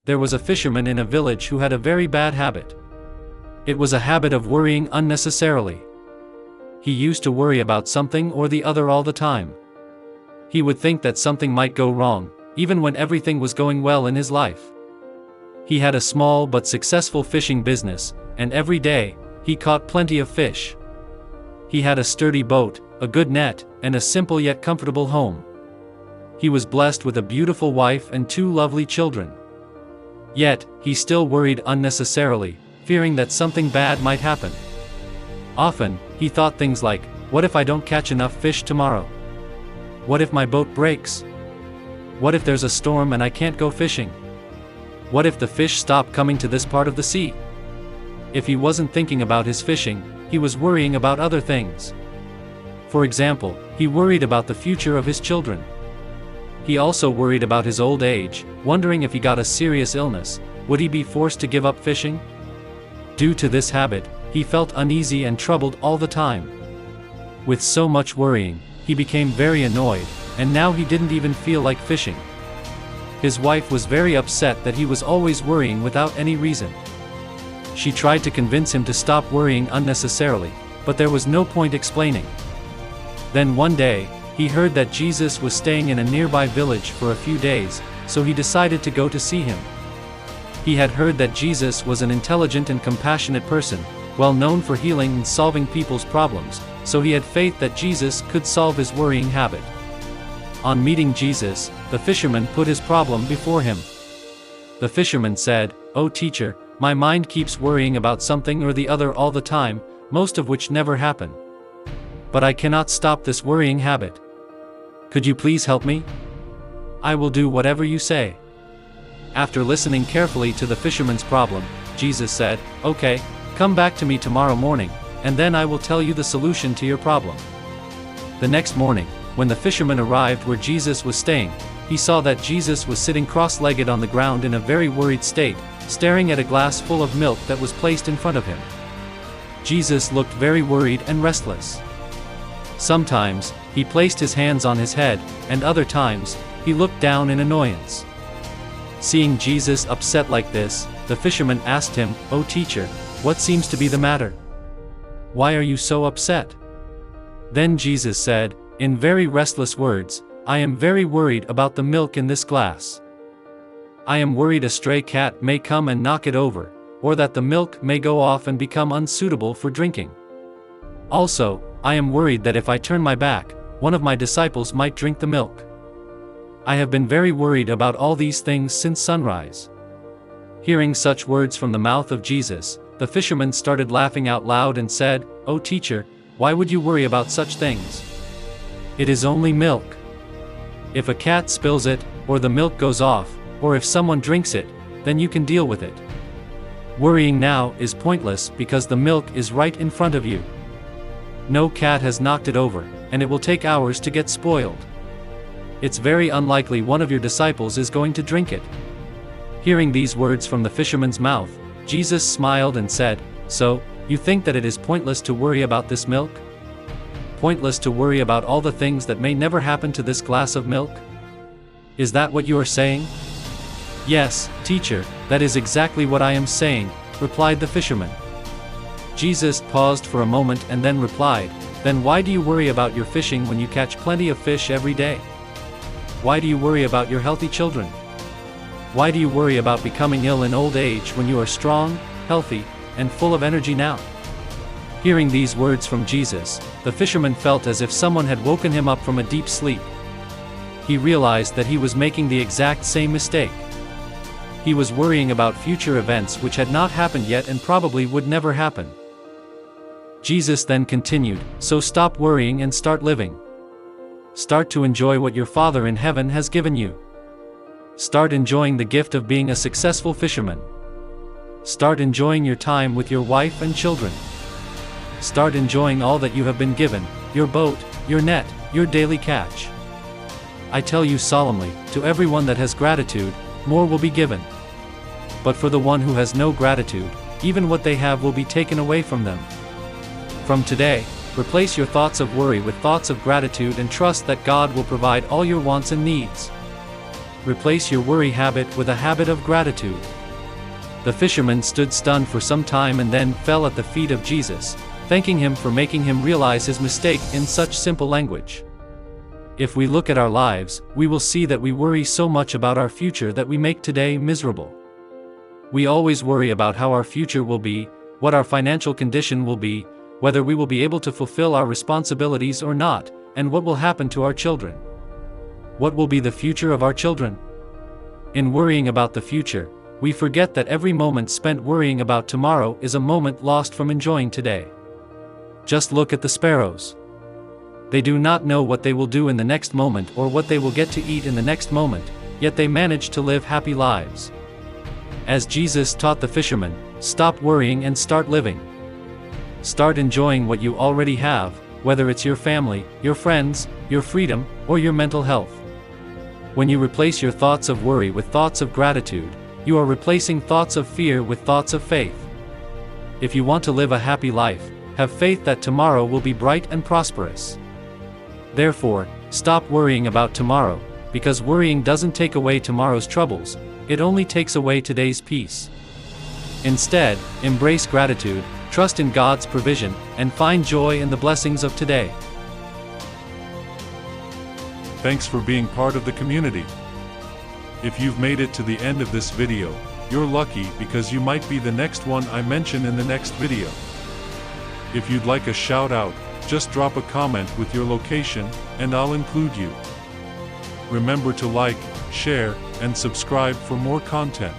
There was a fisherman in a village who had a very bad habit. It was a habit of worrying unnecessarily. He used to worry about something or the other all the time. He would think that something might go wrong, even when everything was going well in his life. He had a small but successful fishing business, and every day, he caught plenty of fish. He had a sturdy boat, a good net, and a simple yet comfortable home. He was blessed with a beautiful wife and 2 lovely children. Yet, he still worried unnecessarily, fearing that something bad might happen. Often, he thought things like, what if I don't catch enough fish tomorrow? What if my boat breaks? What if there's a storm and I can't go fishing? What if the fish stop coming to this part of the sea? If he wasn't thinking about his fishing, he was worrying about other things. For example, he worried about the future of his children. He also worried about his old age, wondering if he got a serious illness, would he be forced to give up fishing? Due to this habit, he felt uneasy and troubled all the time. With so much worrying, he became very annoyed, and now he didn't even feel like fishing. His wife was very upset that he was always worrying without any reason. She tried to convince him to stop worrying unnecessarily, but there was no point explaining. Then one day, he heard that Jesus was staying in a nearby village for a few days, so he decided to go to see him. He had heard that Jesus was an intelligent and compassionate person, well known for healing and solving people's problems, so he had faith that Jesus could solve his worrying habit. On meeting Jesus, the fisherman put his problem before him. The fisherman said, "Oh teacher, my mind keeps worrying about something or the other all the time, most of which never happen. But I cannot stop this worrying habit. Could you please help me? I will do whatever you say." After listening carefully to the fisherman's problem, Jesus said, "Okay, come back to me tomorrow morning, and then I will tell you the solution to your problem." The next morning, when the fisherman arrived where Jesus was staying, he saw that Jesus was sitting cross-legged on the ground in a very worried state, staring at a glass full of milk that was placed in front of him. Jesus looked very worried and restless. Sometimes, he placed his hands on his head, and other times, he looked down in annoyance. Seeing Jesus upset like this, the fisherman asked him, "Oh teacher, what seems to be the matter? Why are you so upset?" Then Jesus said, in very restless words, "I am very worried about the milk in this glass. I am worried a stray cat may come and knock it over, or that the milk may go off and become unsuitable for drinking. Also, I am worried that if I turn my back, one of my disciples might drink the milk. I have been very worried about all these things since sunrise." Hearing such words from the mouth of Jesus, the fisherman started laughing out loud and said, "Oh teacher, why would you worry about such things? It is only milk. If a cat spills it, or the milk goes off, or if someone drinks it, then you can deal with it. Worrying now is pointless because the milk is right in front of you. No cat has knocked it over, and it will take hours to get spoiled. It's very unlikely one of your disciples is going to drink it." Hearing these words from the fisherman's mouth, Jesus smiled and said, "So, you think that it is pointless to worry about this milk? Pointless to worry about all the things that may never happen to this glass of milk? Is that what you are saying?" "Yes, teacher, that is exactly what I am saying," replied the fisherman. Jesus paused for a moment and then replied, "Then why do you worry about your fishing when you catch plenty of fish every day? Why do you worry about your healthy children? Why do you worry about becoming ill in old age when you are strong, healthy, and full of energy now?" Hearing these words from Jesus, the fisherman felt as if someone had woken him up from a deep sleep. He realized that he was making the exact same mistake. He was worrying about future events which had not happened yet and probably would never happen. Jesus then continued, "So stop worrying and start living. Start to enjoy what your Father in heaven has given you. Start enjoying the gift of being a successful fisherman. Start enjoying your time with your wife and children. Start enjoying all that you have been given, your boat, your net, your daily catch. I tell you solemnly, to everyone that has gratitude, more will be given. But for the one who has no gratitude, even what they have will be taken away from them." From today, replace your thoughts of worry with thoughts of gratitude and trust that God will provide all your wants and needs. replace your worry habit with a habit of gratitude. The fisherman stood stunned for some time and then fell at the feet of Jesus, thanking him for making him realize his mistake in such simple language. If we look at our lives, we will see that we worry so much about our future that we make today miserable. We always worry about how our future will be, what our financial condition will be, whether we will be able to fulfill our responsibilities or not, and what will happen to our children. What will be the future of our children? In worrying about the future, we forget that every moment spent worrying about tomorrow is a moment lost from enjoying today. Just look at the sparrows. They do not know what they will do in the next moment or what they will get to eat in the next moment, yet they manage to live happy lives. As Jesus taught the fisherman, stop worrying and start living. Start enjoying what you already have, whether it's your family, your friends, your freedom, or your mental health. When you replace your thoughts of worry with thoughts of gratitude, you are replacing thoughts of fear with thoughts of faith. If you want to live a happy life, have faith that tomorrow will be bright and prosperous. Therefore, stop worrying about tomorrow, because worrying doesn't take away tomorrow's troubles, it only takes away today's peace. Instead, embrace gratitude, trust in God's provision, and find joy in the blessings of today. Thanks for being part of the community. If you've made it to the end of this video, you're lucky because you might be the next one I mention in the next video. If you'd like a shout out, just drop a comment with your location, and I'll include you. Remember to like, share, and subscribe for more content.